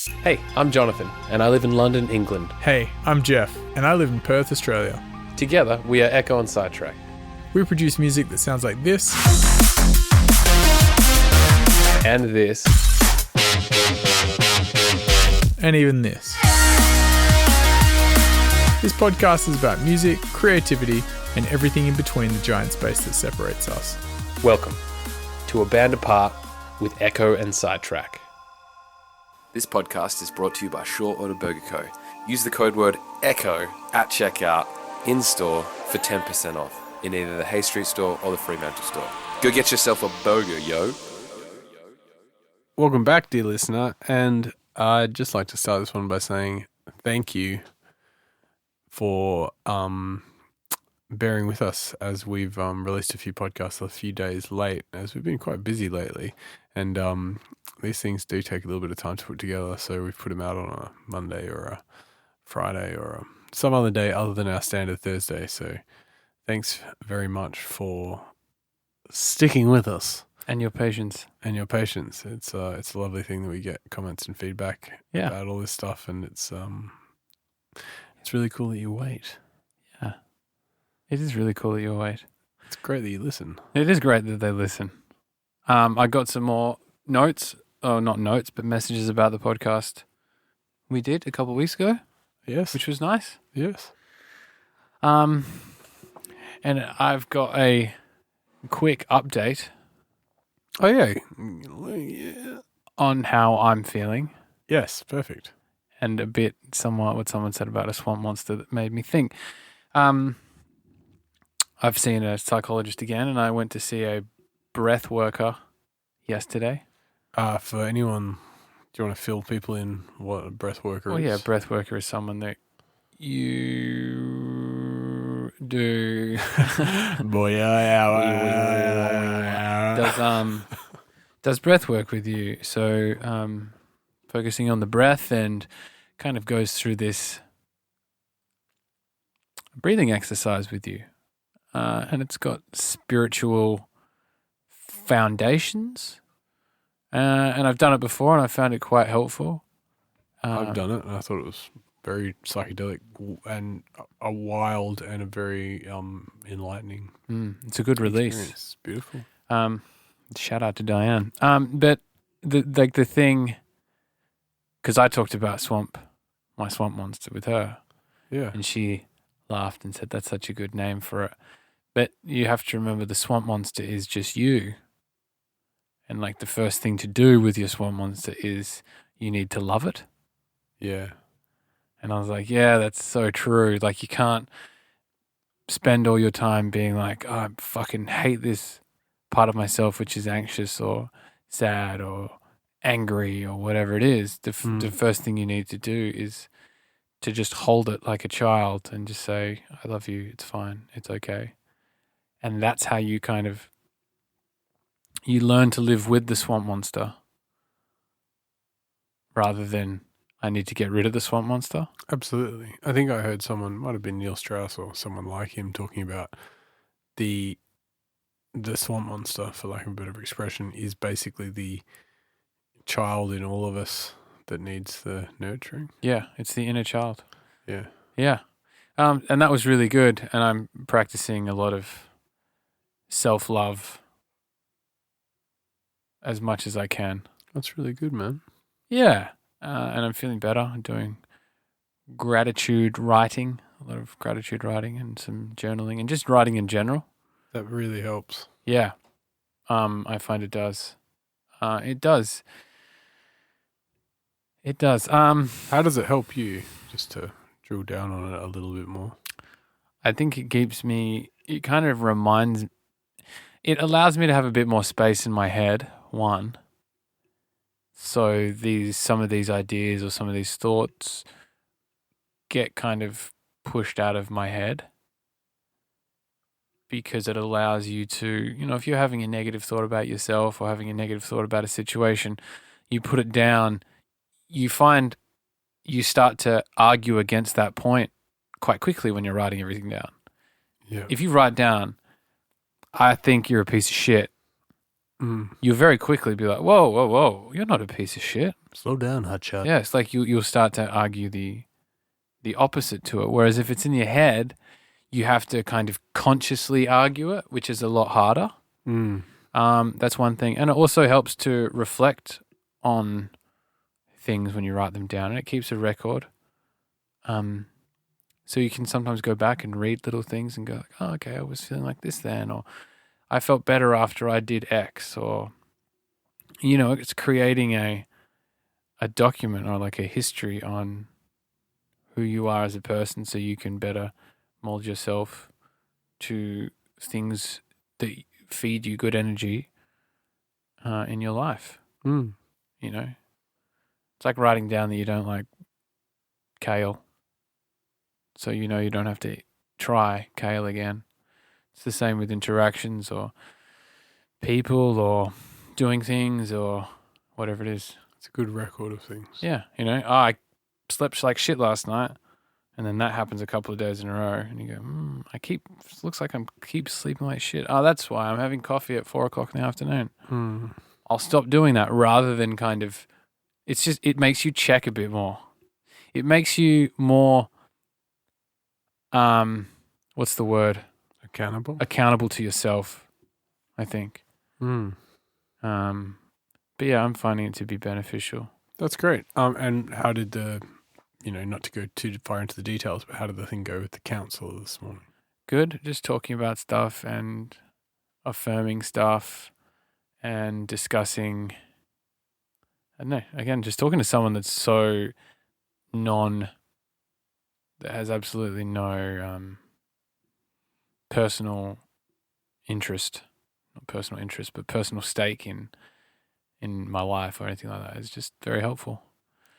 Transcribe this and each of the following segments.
Hey, I'm Jonathan, and I live in London, England. Hey, I'm Jeff, and I live in Perth, Australia. Together, we are Ekko and Sidetrack. We produce music that sounds like this. And this. And even this. This podcast is about music, creativity, and everything in between the giant space that separates us. Welcome to A Band Apart with Ekko and Sidetrack. This podcast is brought to you by Shore Order Burger Co. Use the code word EKKO at checkout in-store for 10% off in either the Hay Street store or the Fremantle store. Go get yourself a burger, yo. Welcome back, dear listener, and I'd just like to start this one by saying thank you for bearing with us as we've released a few podcasts a few days late, as we've been quite busy lately, and these things do take a little bit of time to put together, so we've put them out on a Monday or a Friday or some other day other than our standard Thursday. So thanks very much for sticking with us. And your patience. It's a lovely thing that we get comments and feedback about all this stuff, and it's really cool that you wait. Yeah. It is really cool that you wait. It's great that you listen. It is great that they listen. I got some more notes. Oh, not notes, but messages about the podcast we did a couple of weeks ago. Yes. Which was nice. Yes. And I've got a quick update. Oh, yeah. On how I'm feeling. Yes, perfect. And a bit somewhat what someone said about a swamp monster that made me think. I've seen a psychologist again, and I went to see a breath worker yesterday. For anyone, do you want to fill people in what a breath worker is? Oh, yeah, a breath worker is someone that you do does breath work with you. So focusing on the breath and kind of goes through this breathing exercise with you. And it's got spiritual foundations. And I've done it before, and I found it quite helpful. I've done it, and I thought it was very psychedelic and a wild and a very enlightening. It's a good release. It's beautiful. Shout out to Diane. But the thing, because I talked about my swamp monster with her. Yeah. And she laughed and said, that's such a good name for it. But you have to remember the swamp monster is just you. And like the first thing to do with your swamp monster is you need to love it. Yeah. And I was like, yeah, that's so true. Like you can't spend all your time being like, oh, I fucking hate this part of myself, which is anxious or sad or angry or whatever it is. The first thing you need to do is to just hold it like a child and just say, I love you. It's fine. It's okay. And that's how you kind of, you learn to live with the swamp monster rather than I need to get rid of the swamp monster. Absolutely. I think I heard someone, might have been Neil Strauss or someone like him, talking about the swamp monster, for lack of a better expression, is basically the child in all of us that needs the nurturing. Yeah, it's the inner child. Yeah. Yeah. And that was really good. And I'm practicing a lot of self-love as much as I can. That's really good, man. Yeah. And I'm feeling better. I'm doing gratitude writing, a lot of gratitude writing and some journaling and just writing in general. That really helps. Yeah. I find it does. It does. It does. How does it help you, just to drill down on it a little bit more? I think it kind of it allows me to have a bit more space in my head, one. So some of these ideas or some of these thoughts get kind of pushed out of my head because it allows you to, if you're having a negative thought about yourself or having a negative thought about a situation, you put it down, you find you start to argue against that point quite quickly when you're writing everything down. Yeah. If you write down, I think you're a piece of shit, you'll very quickly be like, whoa, whoa, whoa, you're not a piece of shit. Slow down, hotshot. Yeah, it's like you'll start to argue the opposite to it. Whereas if it's in your head, you have to kind of consciously argue it, which is a lot harder. That's one thing. And it also helps to reflect on things when you write them down, and it keeps a record. So you can sometimes go back and read little things and go, like, oh, okay, I was feeling like this then, or I felt better after I did X, or, it's creating a document or like a history on who you are as a person, so you can better mold yourself to things that feed you good energy in your life. It's like writing down that you don't like kale, so you don't have to try kale again. It's the same with interactions or people or doing things or whatever it is. It's a good record of things. Yeah, I slept like shit last night, and then that happens a couple of days in a row, and you go, looks like I keep sleeping like shit. Oh, that's why I'm having coffee at 4:00 in the afternoon. I'll stop doing that rather than kind of, it makes you check a bit more. It makes you more, what's the word? Accountable to yourself, I think. But yeah, I'm finding it to be beneficial. That's great. And how did not to go too far into the details, but how did the thing go with the counsellor this morning? Good. Just talking about stuff and affirming stuff and discussing, I don't know, again, just talking to someone that's so that has absolutely no personal interest, not personal interest, but personal stake in my life or anything like that. It's just very helpful.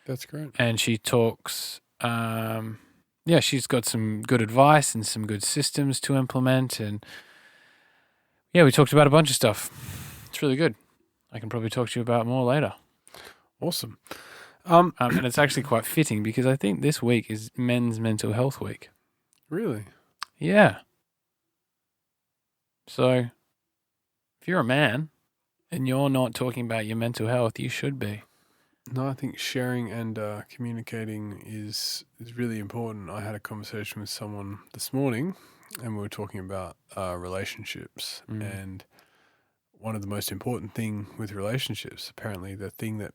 That's great. And she talks, she's got some good advice and some good systems to implement. And yeah, we talked about a bunch of stuff. It's really good. I can probably talk to you about more later. Awesome. And it's actually quite fitting because I think this week is Men's Mental Health Week. Really? Yeah. So if you're a man and you're not talking about your mental health, you should be. No, I think sharing and communicating is really important. I had a conversation with someone this morning, and we were talking about relationships. And one of the most important thing with relationships, apparently the thing that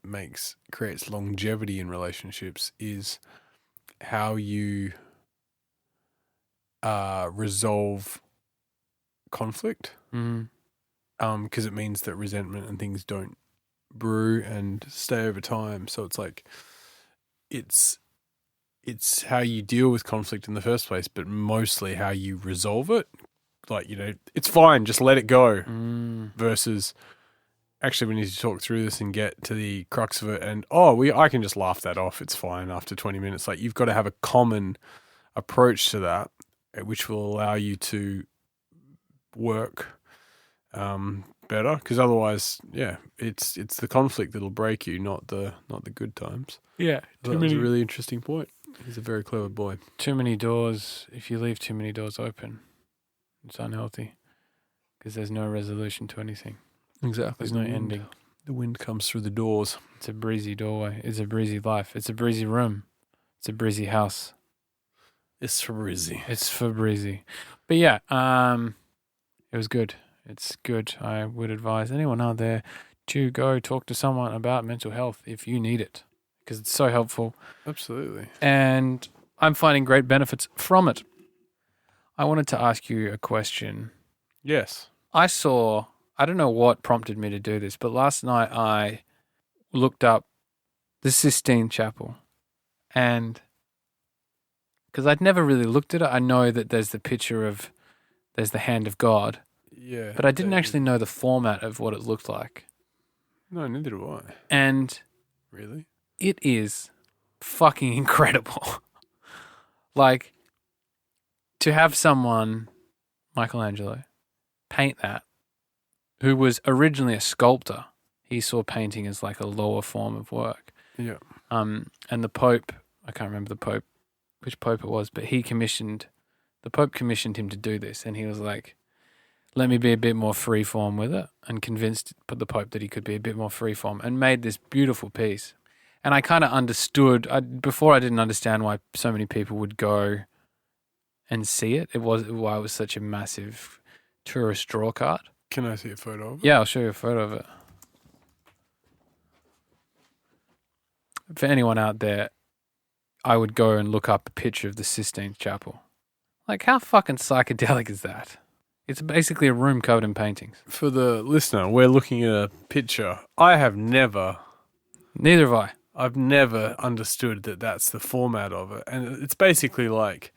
creates longevity in relationships, is how you resolve conflict. Because it means that resentment and things don't brew and stay over time. So it's like it's how you deal with conflict in the first place, but mostly how you resolve it. Like, it's fine, just let it go. Versus actually we need to talk through this and get to the crux of it, and I can just laugh that off, it's fine after 20 minutes. Like, you've got to have a common approach to that, which will allow you to work better, because otherwise, it's the conflict that'll break you, not the good times. Yeah, That was a really interesting point. He's a very clever boy. Too many doors. If you leave too many doors open, it's unhealthy because there's no resolution to anything. Exactly. There's no ending. The wind comes through the doors. It's a breezy doorway. It's a breezy life. It's a breezy room. It's a breezy house. It's for breezy. It's for breezy. But yeah, it was good. It's good. I would advise anyone out there to go talk to someone about mental health if you need it, because it's so helpful. Absolutely. And I'm finding great benefits from it. I wanted to ask you a question. Yes. I don't know what prompted me to do this, but last night I looked up the Sistine Chapel, and because I'd never really looked at it, I know that there's the hand of God. Yeah. But I didn't actually know the format of what it looked like. No, neither do I. And really, it is fucking incredible. Like, to have someone, Michelangelo, paint that, who was originally a sculptor. He saw painting as like a lower form of work. Yeah. And the Pope, I can't remember which Pope it was, but the Pope commissioned him to do this, and he was like, let me be a bit more freeform with it, and convinced the Pope that he could be a bit more freeform, and made this beautiful piece. And I kind of understood, before I didn't understand why so many people would go and see it. Why it was such a massive tourist draw card. Can I see a photo of it? Yeah, I'll show you a photo of it. For anyone out there, I would go and look up a picture of the Sistine Chapel. Like, how fucking psychedelic is that? It's basically a room covered in paintings. For the listener, we're looking at a picture. I've never understood that that's the format of it. And it's basically like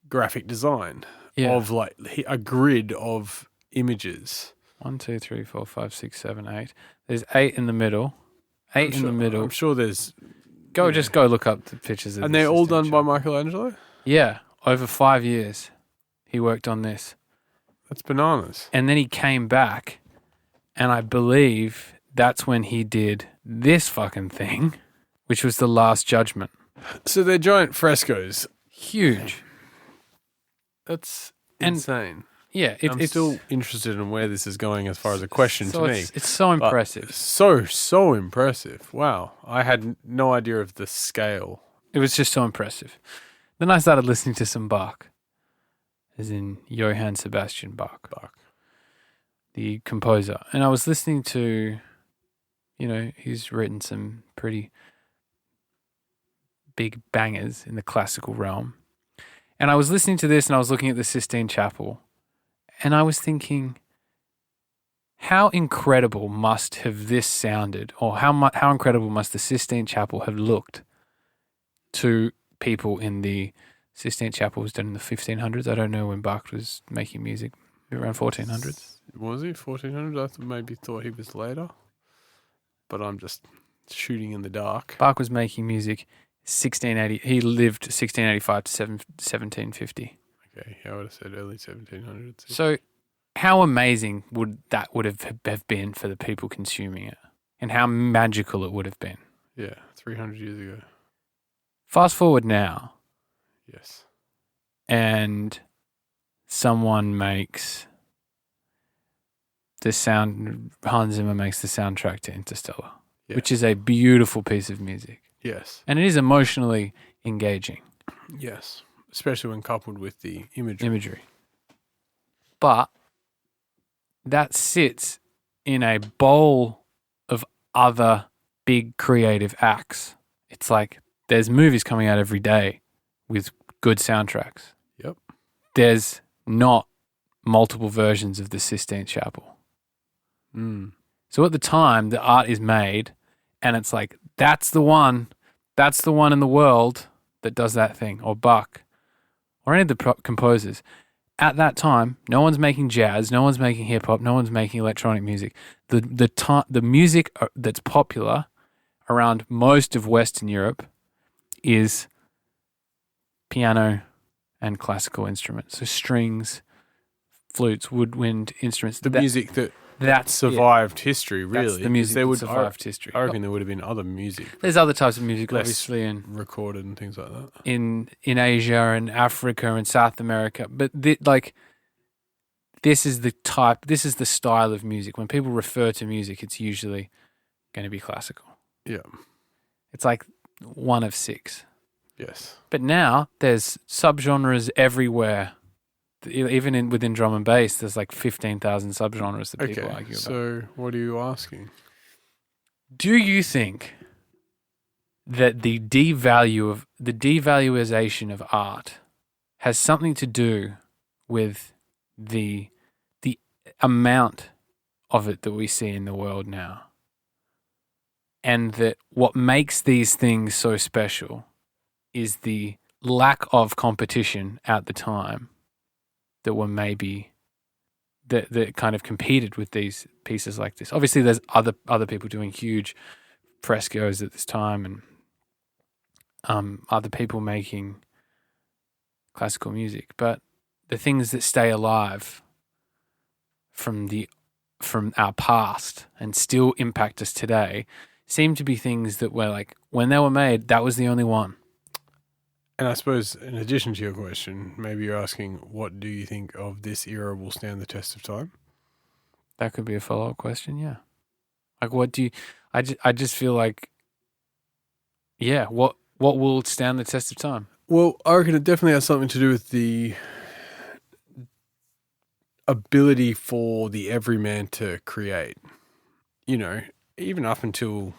graphic design of like a grid of images. 1, 2, 3, 4, 5, 6, 7, 8. There's 8 in the middle. In the middle. I'm sure there's... Just go look up the pictures of And the they're all Sistine done by Chapel. Michelangelo? Yeah, over 5 years he worked on this. That's bananas. And then he came back, and I believe that's when he did this fucking thing, which was the Last Judgment. So they're giant frescoes. Huge. That's insane. Yeah, I'm still interested in where this is going as far as a question to me. It's so impressive. So impressive. Wow. I had no idea of the scale. It was just so impressive. Then I started listening to some Bach, as in Johann Sebastian Bach, the composer. And I was listening to, he's written some pretty big bangers in the classical realm. And I was listening to this and I was looking at the Sistine Chapel. And I was thinking, how incredible must have this sounded, or how incredible must the Sistine Chapel have looked to people in the Sistine Chapel was done in the 1500s. I don't know when Bach was making music, around 1400s. Was he 1400s? I maybe thought he was later, but I'm just shooting in the dark. Bach was making music 1680. He lived 1685 to 1750. Okay, I would have said early 1700s. So how amazing would have been for the people consuming it, and how magical it would have been. Yeah, 300 years ago. Fast forward now. Yes. And someone makes the sound, Hans Zimmer makes the soundtrack to Interstellar, which is a beautiful piece of music. Yes. And it is emotionally engaging. Yes. Especially when coupled with the imagery. But that sits in a bowl of other big creative acts. It's like there's movies coming out every day with good soundtracks. Yep. There's not multiple versions of the Sistine Chapel. So at the time, the art is made, and it's like, that's the one in the world that does that thing, or Bach, or any of the composers. At that time, no one's making jazz, no one's making hip hop, no one's making electronic music. The music that's popular around most of Western Europe is piano and classical instruments, so strings, flutes, woodwind instruments. The music that survived history, really. That's the music that survived history. I reckon there would have been other music. There's other types of music, less obviously, and recorded and things like that. In Asia and Africa and South America. But this is the style of music. When people refer to music, it's usually going to be classical. Yeah. It's like one of 6. Yes. But now there's subgenres everywhere. Even within drum and bass, there's like 15,000 subgenres that people argue about. So what are you asking? Do you think that the devaluation of art has something to do with the amount of it that we see in the world now? And that what makes these things so special is the lack of competition at the time that were maybe that kind of competed with these pieces like this. Obviously, there's other people doing huge frescoes at this time, and other people making classical music. But the things that stay alive from our past and still impact us today seem to be things that were like, when they were made, that was the only one. And I suppose, in addition to your question, maybe you're asking, what do you think of this era will stand the test of time? That could be a follow-up question, yeah. Like, what do you... I just feel like, yeah, what will stand the test of time? Well, I reckon it definitely has something to do with the ability for the everyman to create. You know, even up until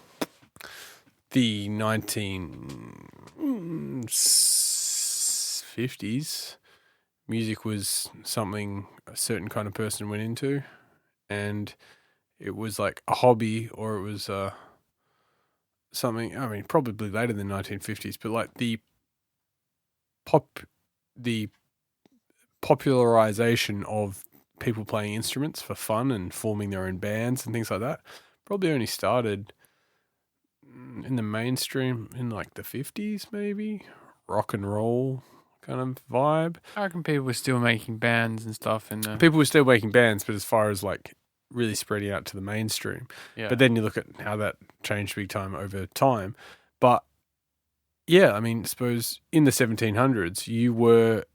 the 1950s, music was something a certain kind of person went into, and it was like a hobby, or it was something, I mean, probably later than the 1950s, but like the popularization of people playing instruments for fun and forming their own bands and things like that probably only started in the mainstream in like the 50s, maybe. Rock and roll kind of vibe. I reckon people were still making bands and stuff in the... People were still making bands, but as far as like really spreading out to the mainstream. Yeah. But then you look at how that changed big time over time. But yeah, I mean, suppose in the 1700s, you would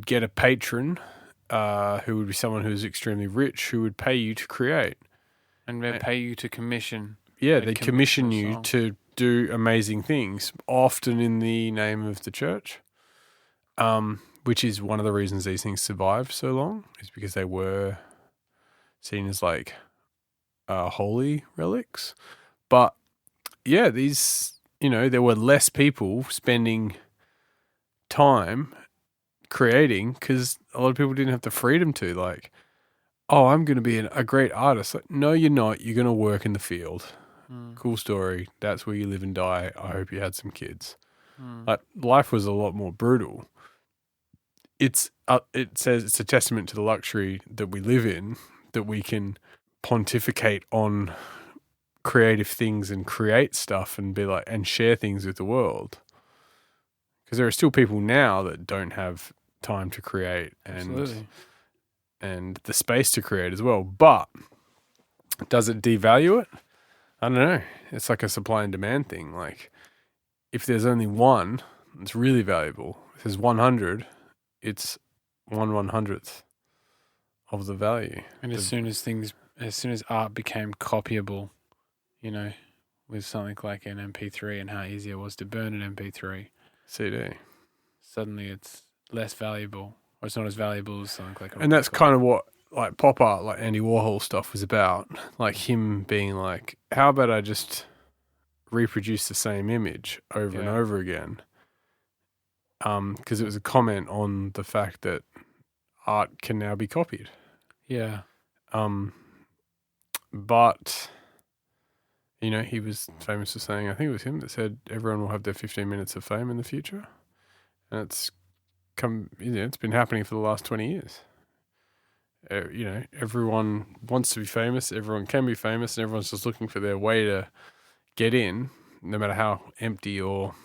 get a patron who would be someone who was extremely rich, who would pay you to create. And they pay you to commission. Yeah, They'd they commission commission a you song. to do amazing things, often in the name of the church, which is one of the reasons these things survived so long, is because they were seen as like holy relics. But yeah, these, there were less people spending time creating because a lot of people didn't have the freedom to, like, oh, I'm going to be a great artist. Like, no, you're not. You're going to work in the field. Cool story. That's where you live and die. I hope you had some kids. Like, life was a lot more brutal. It says it's a testament to the luxury that we live in, that we can pontificate on creative things and create stuff and be like, and share things with the world. Because there are still people now that don't have time to create and the space to create as well. But does it devalue it? I don't know. It's like a supply and demand thing. Like, if there's only one, it's really valuable. If there's 100, it's 1/100th of the value. And as soon as art became copyable, with something like an MP3 and how easy it was to burn an MP3, CD. suddenly it's less valuable, or it's not as valuable as something like a... And that's kind of what like pop art, like Andy Warhol stuff was about. Like him being like, how about I just reproduce the same image over and over again? Because it was a comment on the fact that art can now be copied. Yeah. But, he was famous for saying, I think it was him that said, everyone will have their 15 minutes of fame in the future. And it's been happening for the last 20 years. Everyone wants to be famous, everyone can be famous, and everyone's just looking for their way to get in, no matter how empty or,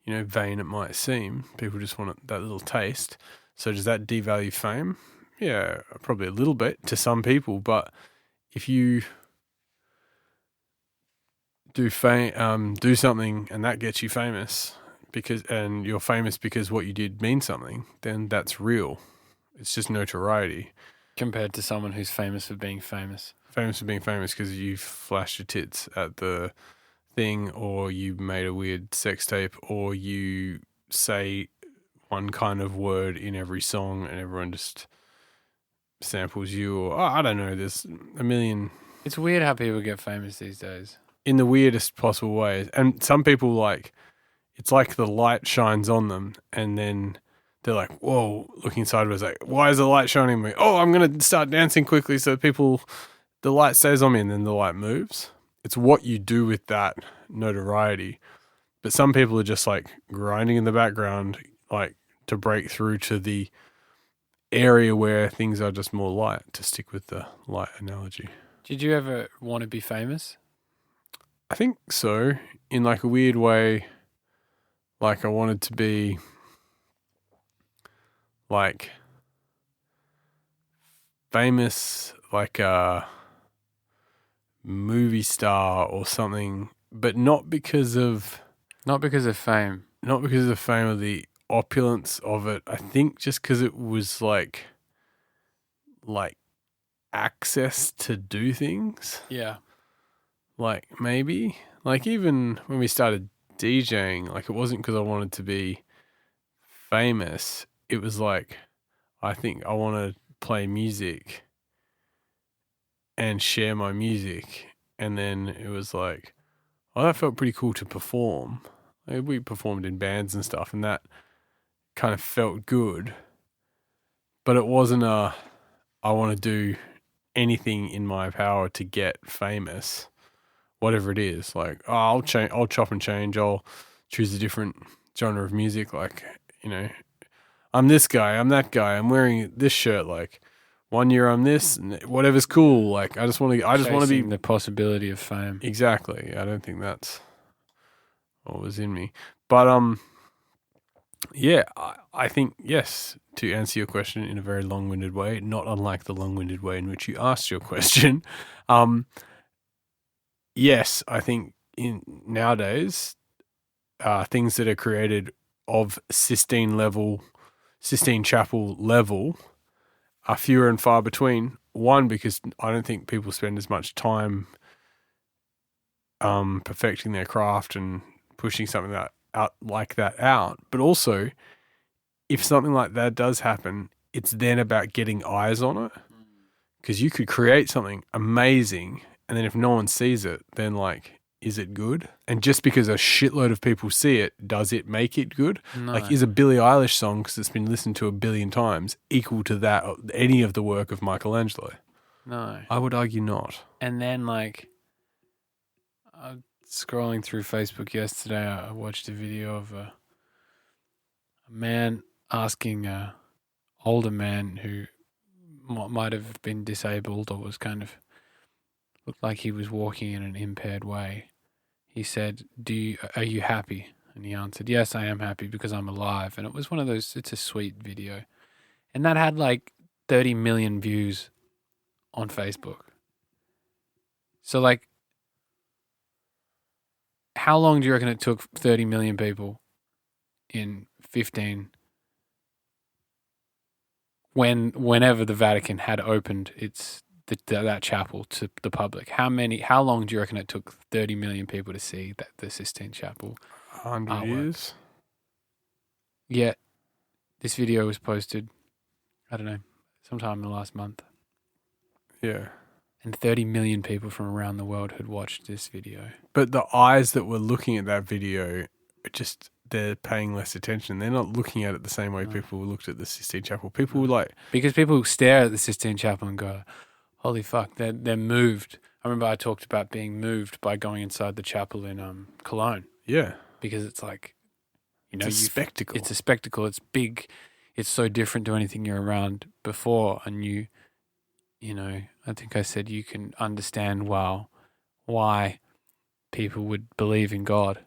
vain it might seem. People just want that little taste. So does that devalue fame? Yeah, probably a little bit to some people, but if you do something and that gets you famous, and you're famous because what you did means something, then that's real. It's just notoriety. Compared to someone who's famous for being famous. Famous for being famous because you flashed your tits at the thing, or you made a weird sex tape, or you say one kind of word in every song and everyone just samples you, or I don't know, there's a million. It's weird how people get famous these days. In the weirdest possible ways. And some people, like, it's like the light shines on them and then they're like, whoa, looking sideways, like, why is the light shining on me? Oh, I'm going to start dancing quickly so the light stays on me, and then the light moves. It's what you do with that notoriety. But some people are just like grinding in the background, like to break through to the area where things are just more light, to stick with the light analogy. Did you ever want to be famous? I think so, in like a weird way. Like I wanted to be like famous, like a movie star or something but not because of fame. not because of the fame or the opulence of it. I think just because it was like access to do things. Yeah. Like maybe like even when we started DJing, like it wasn't because I wanted to be famous. It was like I think I want to play music and share my music, and then it was like, oh, that felt pretty cool to perform. Like, we performed in bands and stuff, and that kind of felt good. But it wasn't I want to do anything in my power to get famous, whatever it is. Like, oh, I'll chop and change. I'll choose a different genre of music. Like, I'm this guy, I'm that guy, I'm wearing this shirt. Like, 1 year I'm this, and whatever's cool. Like, I just want to be the possibility of fame. Exactly. I don't think that's what was in me. But yeah, I think yes. To answer your question in a very long-winded way, not unlike the long-winded way in which you asked your question, yes, I think in nowadays, things that are created of Sistine Chapel level are fewer and far between. One, because I don't think people spend as much time perfecting their craft and pushing something out. But also, if something like that does happen, it's then about getting eyes on it. Because you could create something amazing, and then if no one sees it, then like, is it good? And just because a shitload of people see it, does it make it good? No. Like, is a Billie Eilish song, because it's been listened to 1 billion times, equal to that any of the work of Michelangelo? No. I would argue not. And then like, scrolling through Facebook yesterday, I watched a video of a man asking a older man who might have been disabled or was kind of looked like he was walking in an impaired way. He said, are you happy? And he answered, yes, I am happy because I'm alive. And it was one of those, it's a sweet video. And that had like 30 million views on Facebook. So like, how long do you reckon it took 30 million people in 15 whenever the Vatican had opened that chapel to the public? How long do you reckon it took 30 million people to see the Sistine Chapel? 100 artwork? years. Yet this video was posted, I don't know, sometime in the last month. Yeah. And 30 million people from around the world had watched this video. But the eyes that were looking at that video, they're paying less attention. They're not looking at it the same way people looked at the Sistine Chapel. People were like... Because people stare at the Sistine Chapel and go, holy fuck, they're moved. I remember I talked about being moved by going inside the chapel in Cologne. Yeah. Because it's like, it's a spectacle. It's a spectacle. It's big. It's so different to anything you're around before. And you know, I think I said you can understand why people would believe in God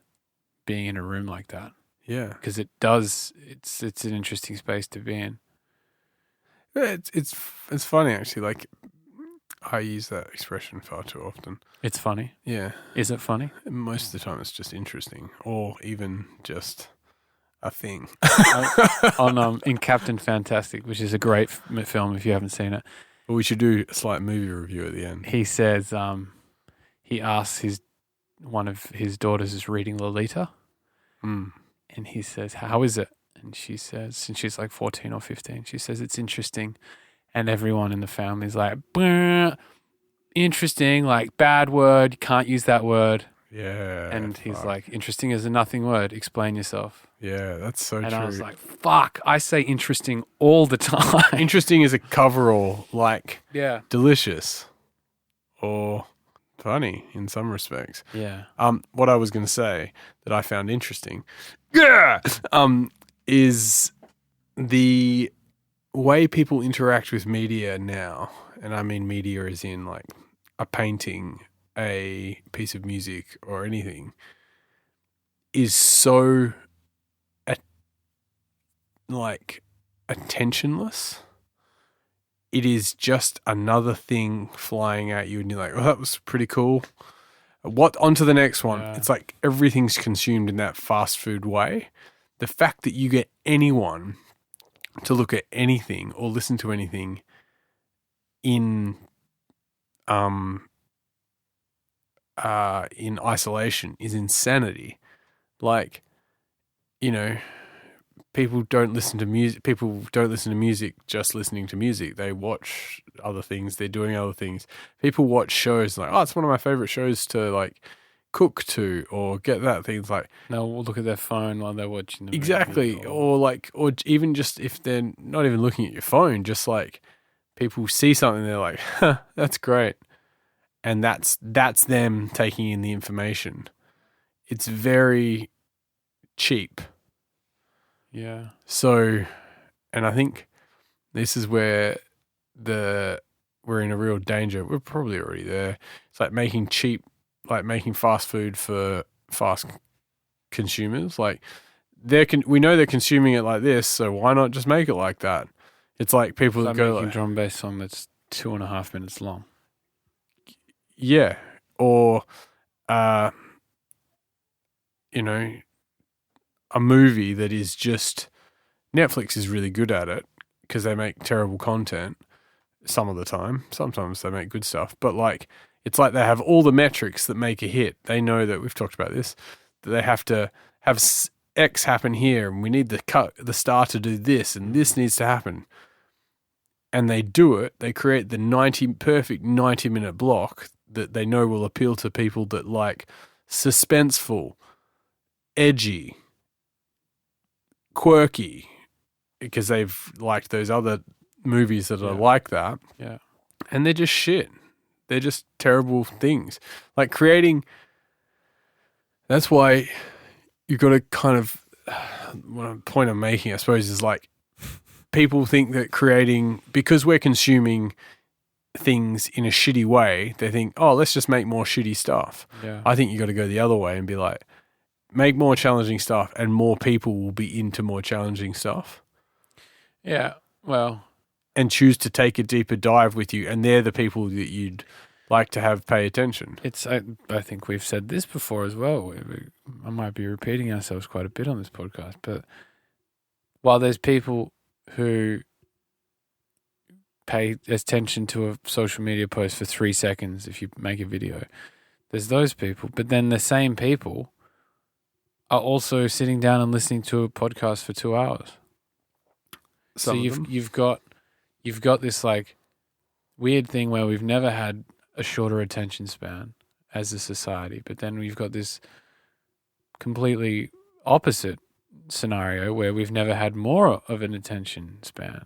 being in a room like that. Yeah. Because it's an interesting space to be in. Yeah, it's funny actually. Like, I use that expression far too often. It's funny. Yeah. Is it funny? Most of the time it's just interesting, or even just a thing. In Captain Fantastic, which is a great film if you haven't seen it. Well, we should do a slight movie review at the end. He says, he asks one of his daughters is reading Lolita. Mm. And he says, how is it? And she says, and she's like 14 or 15, she says, it's interesting. And everyone in the family is like, interesting, like bad word. You can't use that word. Yeah. And he's like, interesting is a nothing word. Explain yourself. Yeah, that's so true. And I was like, fuck, I say interesting all the time. Interesting is a coverall, like Yeah. delicious or funny in some respects. Yeah. What I was going to say that I found interesting, is the way people interact with media now. And I mean media as in like a painting, a piece of music or anything, is so attentionless. It is just another thing flying at you and you're like, oh, that was pretty cool. What onto the next one? Yeah. It's like everything's consumed in that fast food way. The fact that you get anyone to look at anything or listen to anything in isolation is insanity. Like, you know, people don't listen to music. People don't listen to music just listening to music. They watch other things. They're doing other things. People watch shows like, oh, it's one of my favorite shows to like cook to or get that. Things like They'll look at their phone while they're watching the exactly, movie or even just if they're not even looking at your phone, just like people see something, they're like, huh, that's great, and that's them taking in the information. It's very cheap. Yeah. So, and I think this is where we're in a real danger. We're probably already there. It's like making fast food for fast consumers. Like we know they're consuming it like this, so why not just make it like that? It's like people It's that like go making like, drum bass song that's 2.5 minutes long. yeah, or you know, a movie that is just Netflix is really good at it because they make terrible content some of the time. Sometimes they make good stuff, but like it's like they have all the metrics that make a hit. They know that we've talked about this, that they have to have X happen here, and we need the star to do this, and this needs to happen. And they do it. They create the perfect 90-minute block that they know will appeal to people that like suspenseful, edgy, quirky, because they've liked those other movies that are like that. Yeah. And they're just shit. They're just terrible things. Like creating. That's why you've got to kind of. One point I'm making, I suppose, is like people think that creating, because we're consuming things in a shitty way, they think, oh, let's just make more shitty stuff. Yeah. I think you got to go the other way and be like, make more challenging stuff, and more people will be into more challenging stuff. Yeah. Well, and choose to take a deeper dive with you, and they're the people that you'd like to have pay attention. it's I think we've said this before as well. I might be repeating ourselves quite a bit on this podcast, but while there's people who pay attention to a social media post for 3 seconds if you make a video, there's those people, but then the same people are also sitting down and listening to a podcast for 2 hours. So you've got this like weird thing where we've never had a shorter attention span as a society, but then we've got this completely opposite scenario where we've never had more of an attention span,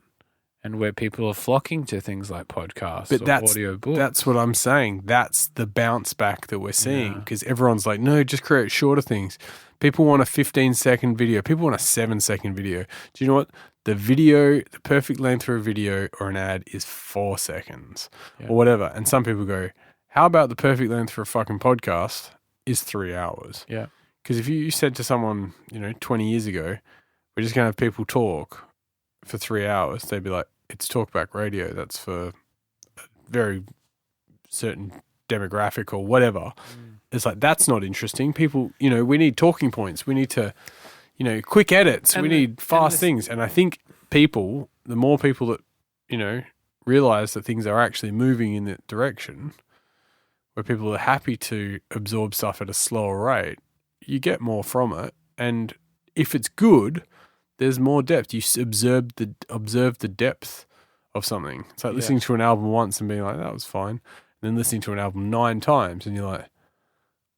and where people are flocking to things like podcasts or audio books. That's what I'm saying. That's the bounce back that we're seeing, because everyone's like, no, just create shorter things. People want a 15-second video. People want a 7-second video. Do you know what? The perfect length for a video or an ad is 4 seconds or whatever. And some people go, how about the perfect length for a fucking podcast is 3 hours? Yeah. Because if you said to someone, 20 years ago, we're just going to have people talk for 3 hours, they'd be like, it's talkback radio. That's for a very certain demographic or whatever. It's like, that's not interesting. People, we need talking points. We need to, quick edits. We need fast things. And I think the more people that, realize that things are actually moving in that direction, where people are happy to absorb stuff at a slower rate, you get more from it. And if it's good, there's more depth. You observe the depth of something. It's like listening to an album once and being like, that was fine. And then listening to an album 9 times and you're like,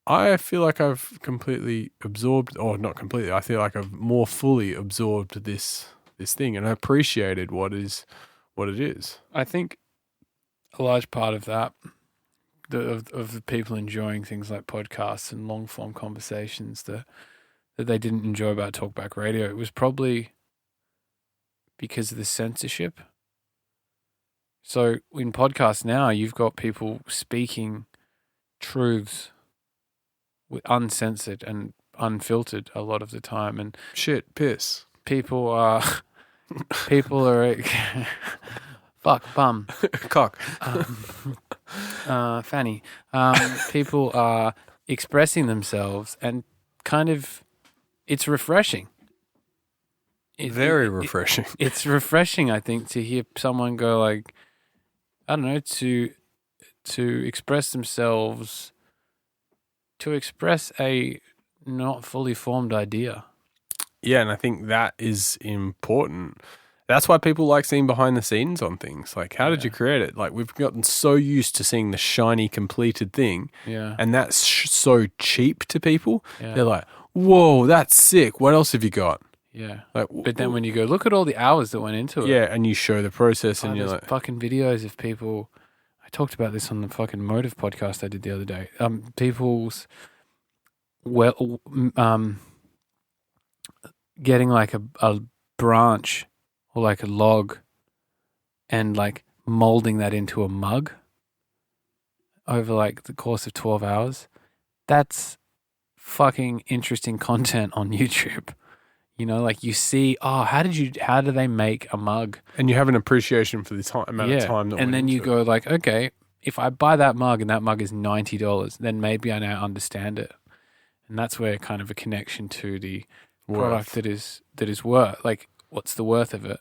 I feel like I've completely absorbed, or not completely, I feel like I've more fully absorbed this thing and appreciated what it is. I think a large part of that, of the people enjoying things like podcasts and long form conversations that they didn't enjoy about talkback radio, it was probably because of the censorship. So in podcasts now, you've got people speaking truths with uncensored and unfiltered a lot of the time, and shit, piss. People are fuck, bum, cock, fanny. People are expressing themselves, and kind of it's refreshing. Very refreshing. It's refreshing, I think, to hear someone go like, I don't know, to express themselves, to express a not fully formed idea. Yeah, and I think that is important. That's why people like seeing behind the scenes on things. Like, how did you create it? Like, we've gotten so used to seeing the shiny, completed thing. Yeah. And that's so cheap to people. Yeah. They're like, whoa, that's sick. What else have you got? Yeah. Like, But then when you go, look at all the hours that went into it. yeah, and you show the process and you're there's like, fucking videos of people. I talked about this on the fucking Motive podcast I did the other day. People's getting like a branch or like a log and like molding that into a mug over like the course of 12 hours. That's fucking interesting content on YouTube. You know, like you see, how do they make a mug? and you have an appreciation for the amount of time that and went then you into go like, okay, if I buy that mug and that mug is $90, then maybe I now understand it. And that's where kind of a connection to the product that is worth, like what's the worth of it.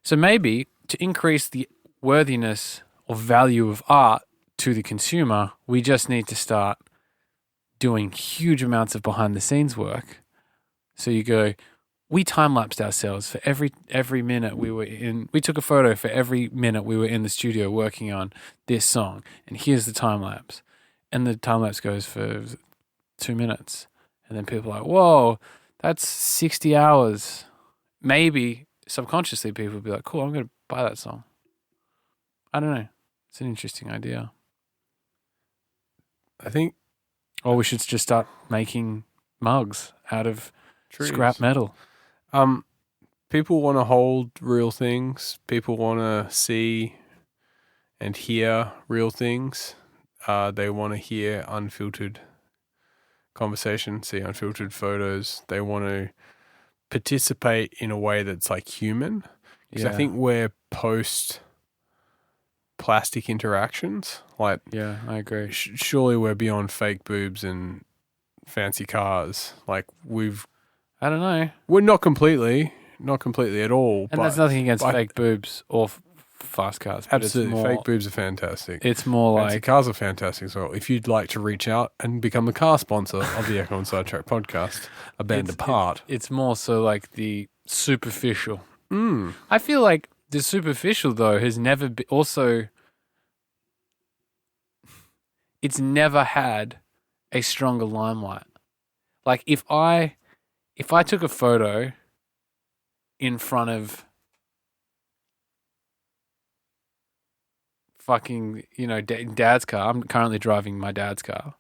So maybe to increase the worthiness or value of art to the consumer, we just need to start doing huge amounts of behind the scenes work. So you go, we time-lapsed ourselves for every minute we were in. We took a photo for every minute we were in the studio working on this song. And here's the time-lapse. And the time-lapse goes for 2 minutes. And then people are like, whoa, that's 60 hours. Maybe subconsciously people will be like, cool, I'm going to buy that song. I don't know. It's an interesting idea. I think Or we should just start making mugs out of scrap metal. People want to hold real things. People want to see and hear real things. They want to hear unfiltered conversation, see unfiltered photos. They want to participate in a way that's like human. Because I think we're post plastic interactions. Like, yeah, I agree. Surely we're beyond fake boobs and fancy cars. Like I don't know. we're not completely at all. And but that's nothing against fake boobs or fast cars. But absolutely, it's more, fake boobs are fantastic. It's more Fancy like cars are fantastic as well. If you'd like to reach out and become a car sponsor of the Ekko and Sidetrack podcast, a band apart. It's more so like the superficial. Mm. I feel like the superficial though has never been also. It's never had a stronger limelight. Like if I took a photo in front of fucking, dad's car. I'm currently driving my dad's car.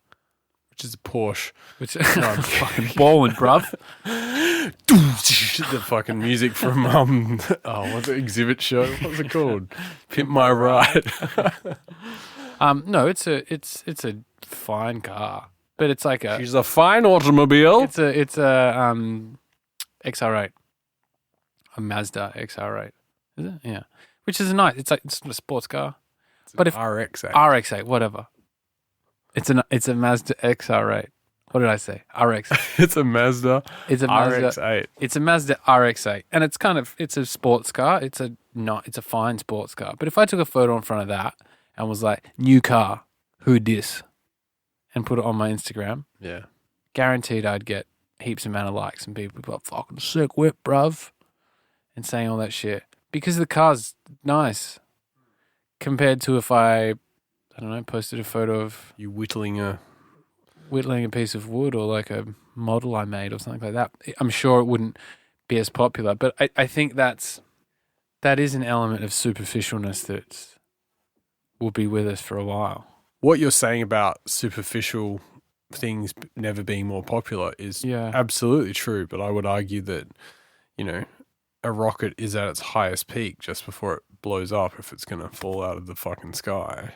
Which is a Porsche. Which I'm fucking balling, bruv. The fucking music from what's it, Exhibit Show? What's it called? Pimp My Ride. No, it's a fine car, but it's like She's a fine automobile. It's a XR8, a Mazda XR8, is it? Yeah, which is nice. It's a sports car, but if RX8. RX8, whatever, it's a Mazda XR8. What did I say? RX8. It's a Mazda. It's a Mazda RX8. It's a Mazda RX8, and it's a sports car. It's a fine sports car. But if I took a photo in front of that and was like, new car, who dis? And put it on my Instagram, Yeah. guaranteed I'd get heaps amount of likes and people would be like, fucking sick whip, bruv. And saying all that shit. Because the car's nice. Compared to if I don't know, posted a photo of You whittling a piece of wood or like a model I made or something like that. I'm sure it wouldn't be as popular. But I think that is an element of superficialness that will be with us for a while. What you're saying about superficial things never being more popular is absolutely true, but I would argue that, a rocket is at its highest peak just before it blows up if it's going to fall out of the fucking sky.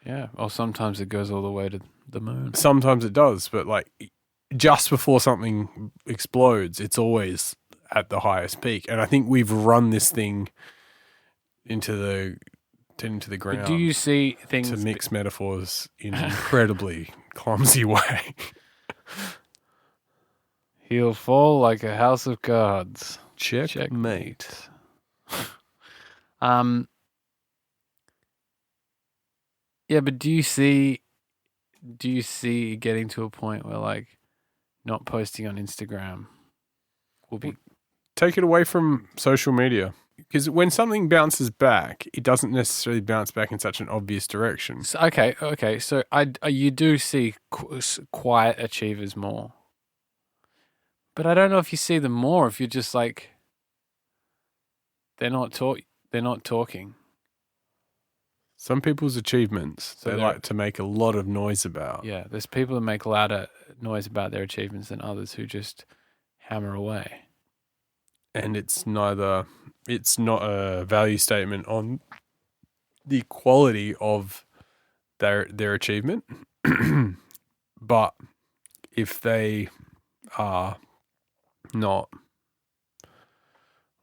Yeah, or sometimes it goes all the way to the moon. Sometimes it does, but like just before something explodes, it's always at the highest peak. And I think we've run this thing into the ground. Do you see things to mix metaphors in incredibly clumsy way. He'll fall like a house of cards. Checkmate. Yeah, but do you see getting to a point where like not posting on Instagram will be Take it away from social media. Because when something bounces back, it doesn't necessarily bounce back in such an obvious direction. okay. So you do see quiet achievers more, but I don't know if you see them more if you're just like they're not talking. Some people's achievements, So they they're- like to make a lot of noise about. Yeah, there's people that make louder noise about their achievements than others who just hammer away. And it's not a value statement on the quality of their achievement. But if they are not,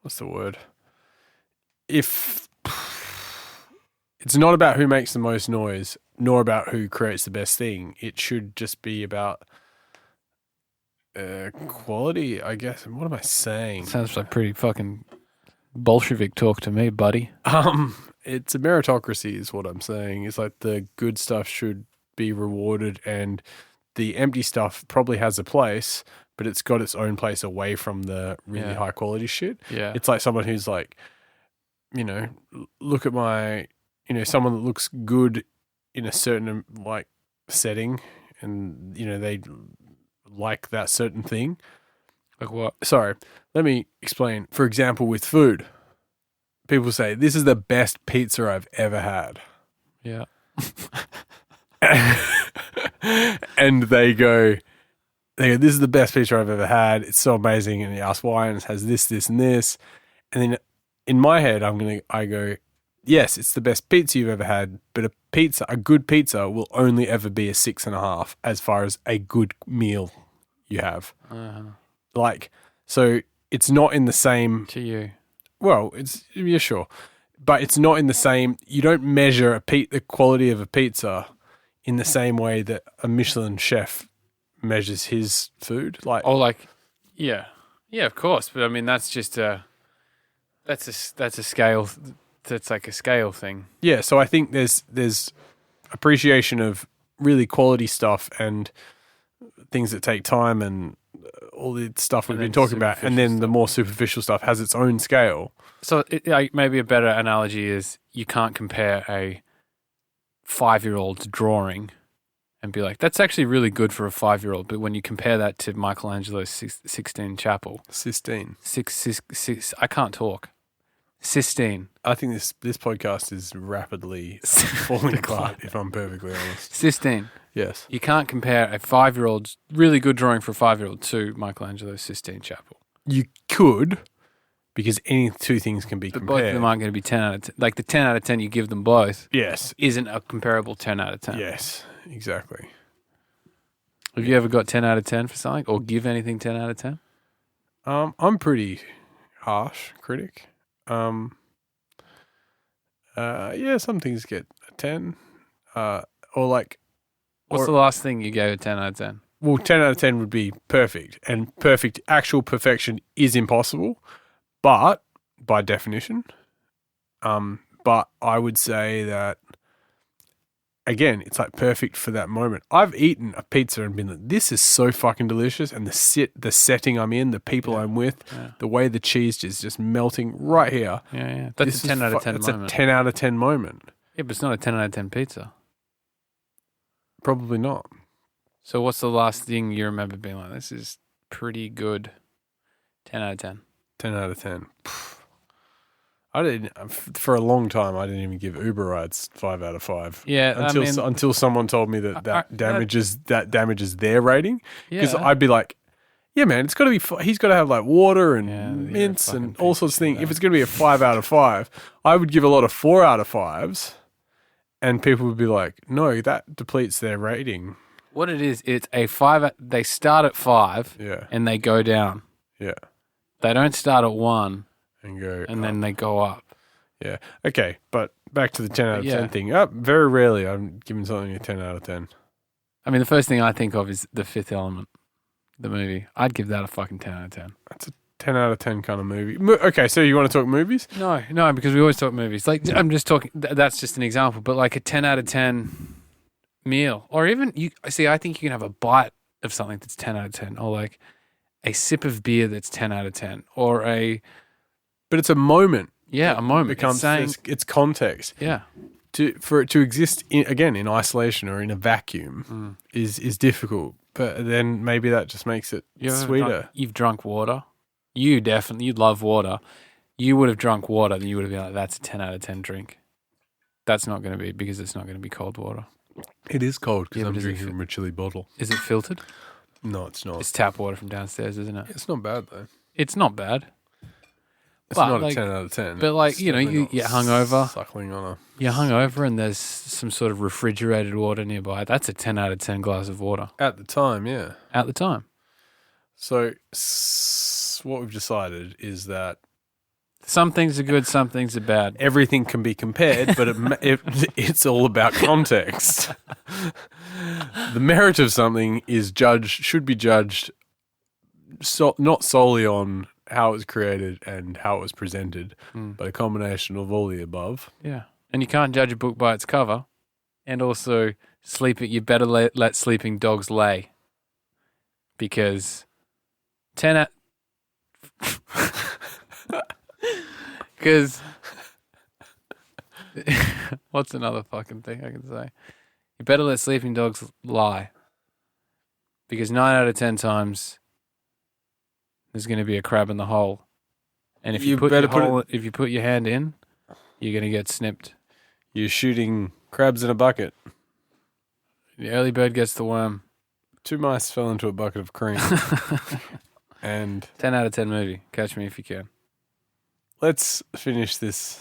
what's the word? If it's not about who makes the most noise, nor about who creates the best thing, it should just be about quality, I guess. What am I saying? Sounds like pretty fucking Bolshevik talk to me, buddy. It's a meritocracy is what I'm saying. It's like the good stuff should be rewarded and the empty stuff probably has a place, but it's got its own place away from the really high quality shit. Yeah. It's like someone who's like, look at my, someone that looks good in a certain like setting and, they like that certain thing. Like what? Sorry, let me explain. For example, with food, people say, this is the best pizza I've ever had. Yeah. And they go, this is the best pizza I've ever had. It's so amazing. And you ask why, and it has this, this, and this. And then in my head, I go, yes, it's the best pizza you've ever had, but a good pizza will only ever be a 6.5 as far as a good meal you have. Like, so it's not in the same. To you. Well, yeah, sure. But it's not in the same, you don't measure the quality of a pizza in the same way that a Michelin chef measures his food. Yeah, of course. But I mean, that's just that's a scale. That's like a scale thing. Yeah, so I think there's appreciation of really quality stuff and things that take time and all the stuff we've been talking about, and then the more superficial stuff has its own scale. So maybe a better analogy is you can't compare a 5-year-old's drawing and be like, that's actually really good for a 5-year-old. But when you compare that to Michelangelo's Sistine Chapel. Sistine. I can't talk. Sistine. I think this podcast is rapidly falling apart, if I'm perfectly honest. Sistine. Yes. You can't compare a 5-year-old's really good drawing for a 5-year-old to Michelangelo's Sistine Chapel. You could, because any two things can be But compared. both of them aren't going to be 10 out of 10. Like the 10 out of 10 you give them both Yes. isn't a comparable 10 out of 10. Yes, exactly. Have you ever got 10 out of 10 for something or give anything 10 out of 10? I'm pretty harsh critic. Yeah, some things get a 10. What's the last thing you gave a 10 out of 10? Well, 10 out of 10 would be perfect, and actual perfection is impossible, but by definition. But I would say that, again, it's like perfect for that moment. I've eaten a pizza and been like, this is so fucking delicious, and the setting I'm in, the people I'm with, the way the cheese is just melting right here. Yeah. That's a 10 out of 10 moment. That's a 10 out of 10 moment. Yeah, but it's not a 10 out of 10 pizza. Probably not. So what's the last thing you remember being like, this is pretty good? 10 out of 10. 10 out of 10. I didn't, for a long time, I didn't even give Uber rides 5 out of 5. Yeah, until someone told me that damages their rating. Because Yeah. I'd be like, yeah, man, it's got to be. He's got to have like water and you're a mints fucking and all piece sorts of of things. shit, If it's going to be a 5 out of 5, I would give a lot of 4 out of 5s, and people would be like, no, that depletes their rating. What it is, it's a 5. They start at 5 Yeah, and they go down. yeah, They don't start at 1 and go and up. then they go up. Yeah, okay, but back to the 10 out of Yeah. 10 thing. Very rarely I'm giving something a 10 out of 10. I mean, the first thing I think of is The Fifth Element, the movie. I'd give that a fucking 10 out of 10. That's a 10 out of 10 kind of movie. Okay, so you want to talk movies? No, because we always talk movies. Like, I'm just talking, that's just an example, but like a 10 out of 10 meal. Or even, I think you can have a bite of something that's 10 out of 10, or like a sip of beer that's 10 out of 10, or But it's a moment. a moment. Becomes it's context. Yeah. For it to exist in isolation or in a vacuum is difficult. But then maybe that just makes it sweeter. You've drunk water. You love water. You would have drunk water, and you would have been like, "That's a 10 out of 10 drink." That's not going to be, because it's not going to be cold water. It is cold because Yeah, I'm but is it drinking from a chilly bottle. Is it filtered? No, it's not. It's tap water from downstairs, isn't it? It's not bad though. It's not bad. It's But, not like- a 10 out of 10. But like, It's you definitely get not hungover. Suckling on a... You're hungover, and there's some sort of refrigerated water nearby. That's a 10 out of 10 glass of water At the time, yeah. at the time. So what we've decided is that Some things are good, some things are bad. everything can be compared, but it's all about context. The merit of something should be judged not solely on how it was created and how it was presented, but a combination of all the above. Yeah. And you can't judge a book by its cover. And also, you better let sleeping dogs lay. Because 10 out... Because... What's another fucking thing I can say? You better let sleeping dogs lie. Because 9 out of 10 times, there's going to be a crab in the hole. And if you put your hand in, you're going to get snipped. You're shooting crabs in a bucket. The early bird gets the worm. 2 mice fell into a bucket of cream. And 10 out of 10 movie. Catch me if you can. let's finish this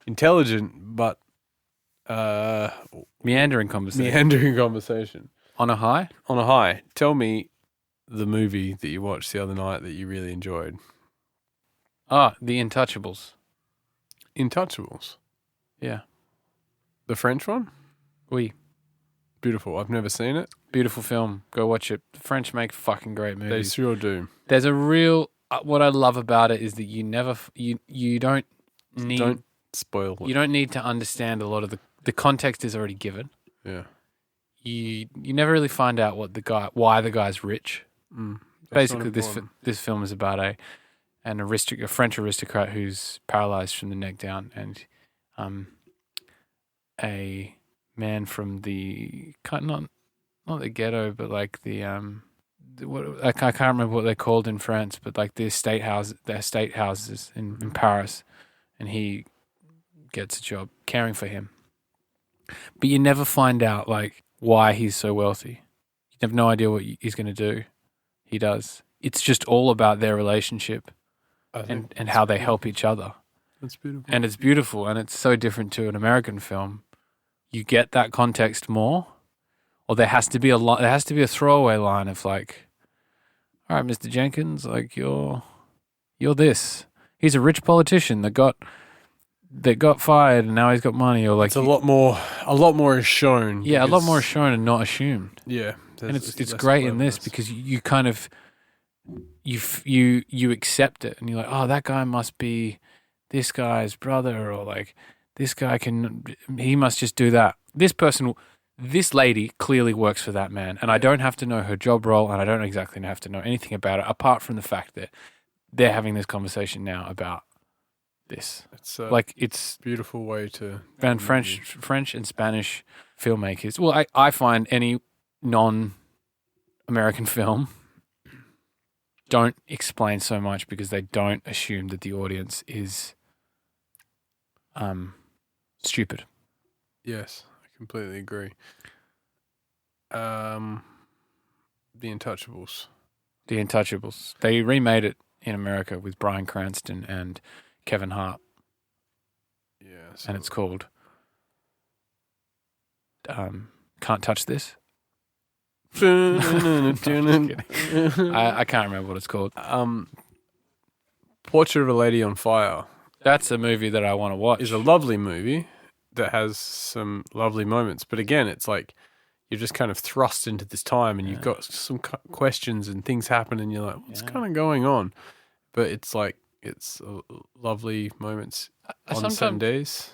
intelligent but Meandering conversation. meandering conversation. On a high? On a high, tell me the movie that you watched the other night that you really enjoyed. The Intouchables. Intouchables. Yeah. The French one? Oui. Beautiful. I've never seen it. Beautiful film. Go watch it. The French make fucking great They movies. sure do. There's a real... what I love about it is that you never... You don't need... Don't spoil it. You don't need to understand a lot of the context is already given. Yeah. You never really find out why the guy's rich. Basically, this film is about a French aristocrat who's paralyzed from the neck down, and a man from the not the ghetto, but like the I can't remember what they're called in France, but like the estate houses in Paris, and he gets a job caring for him. But you never find out like why he's so wealthy. You have no idea what he's going to do. He does. It's just all about their relationship and how they help each other. That's beautiful. And it's beautiful, and it's so different to an American film. You get that context more, or there has to be a throwaway line of like, "All right, Mr. Jenkins, like you're this." He's a rich politician that got fired, and now he's got money, or like It's a lot more is shown. Yeah, a lot more is shown and not assumed. Yeah, And it's great in this because you kind of you accept it, and you're like, oh, that guy must be this guy's brother, or like this guy he must just do that. This lady clearly works for that man, and I don't have to know her job role, and I don't exactly have to know anything about it apart from the fact that they're having this conversation now about this. It's a beautiful way to. And French and Spanish filmmakers. Well, I find any non-American film don't explain so much because they don't assume that the audience is stupid. Yes, I completely agree. The Intouchables. The Intouchables. They remade it in America with Bryan Cranston and Kevin Hart, Yeah, and it's called Can't Touch This. I can't remember what it's called. Portrait of a Lady on Fire That's a movie that I want to watch. is a lovely movie. that has some lovely moments. But again, it's like you're just kind of thrust into this time, and you've got some questions and things happen, and you're like, what's kind of going on? But it's like it's lovely moments on some days.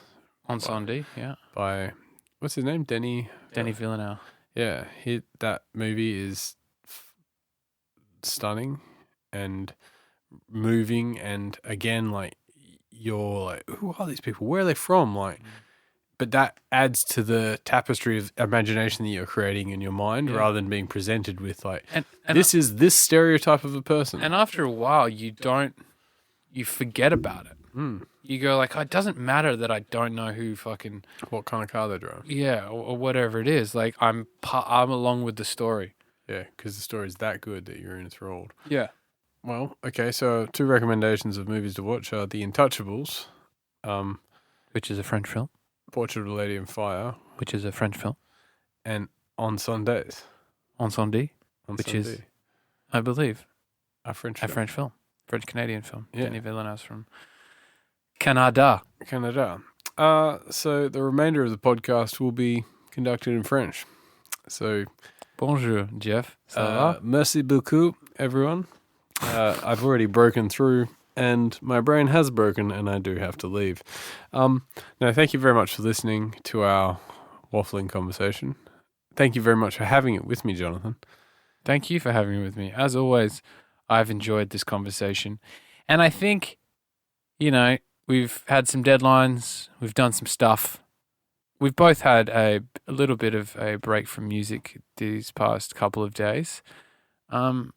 On Sunday, yeah. By what's his name? Denis Villeneuve. Yeah, that movie is stunning and moving, and again, like you're like, who are these people? Where are they from? Like, but that adds to the tapestry of imagination that you're creating in your mind, rather than being presented with like, and this is this stereotype of a person. And after a while, you forget about it. You go like, it doesn't matter that I don't know what kind of car they drive. Yeah, or whatever it is. Like I'm along with the story. Yeah, because the story is that good that you're enthralled. Yeah. Well, okay, so 2 recommendations of movies to watch are The Untouchables, which is a French film. Portrait of a Lady on Fire, which is a French film. And On Sundays. On Sunday, which is, I believe, a French film. French-Canadian film. Yeah. Denis Villeneuve from Canada. So the remainder of the podcast will be conducted in French. So, bonjour, Jeff. Ça va? Merci beaucoup, everyone. I've already broken through, and my brain has broken, and I do have to leave. Now, thank you very much for listening to our waffling conversation. Thank you very much for having it with me, Jonathan. Thank you for having it with me. As always, I've enjoyed this conversation. And I think, we've had some deadlines. We've done some stuff. We've both had a little bit of a break from music these past couple of days. And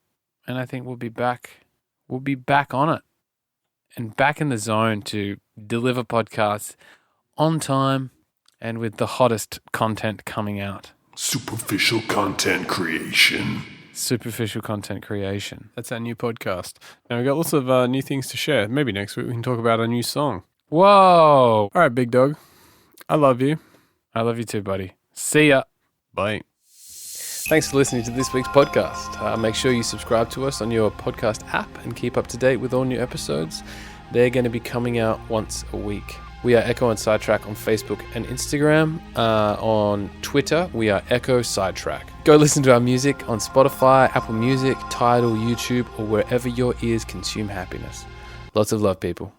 I think we'll be back. We'll be back on it and back in the zone to deliver podcasts on time and with the hottest content coming out. Superficial content creation. That's our new podcast. Now, we've got lots of new things to share. Maybe next week we can talk about a new song. Whoa. All right, big dog. I love you. I love you too, buddy. See ya. Bye. Thanks for listening to this week's podcast. Make sure you subscribe to us on your podcast app and keep up to date with all new episodes. They're going to be coming out once a week. We are Ekko and Sidetrack on Facebook and Instagram. On Twitter, we are Ekko Sidetrack. Go listen to our music on Spotify, Apple Music, Tidal, YouTube, or wherever your ears consume happiness. Lots of love, people.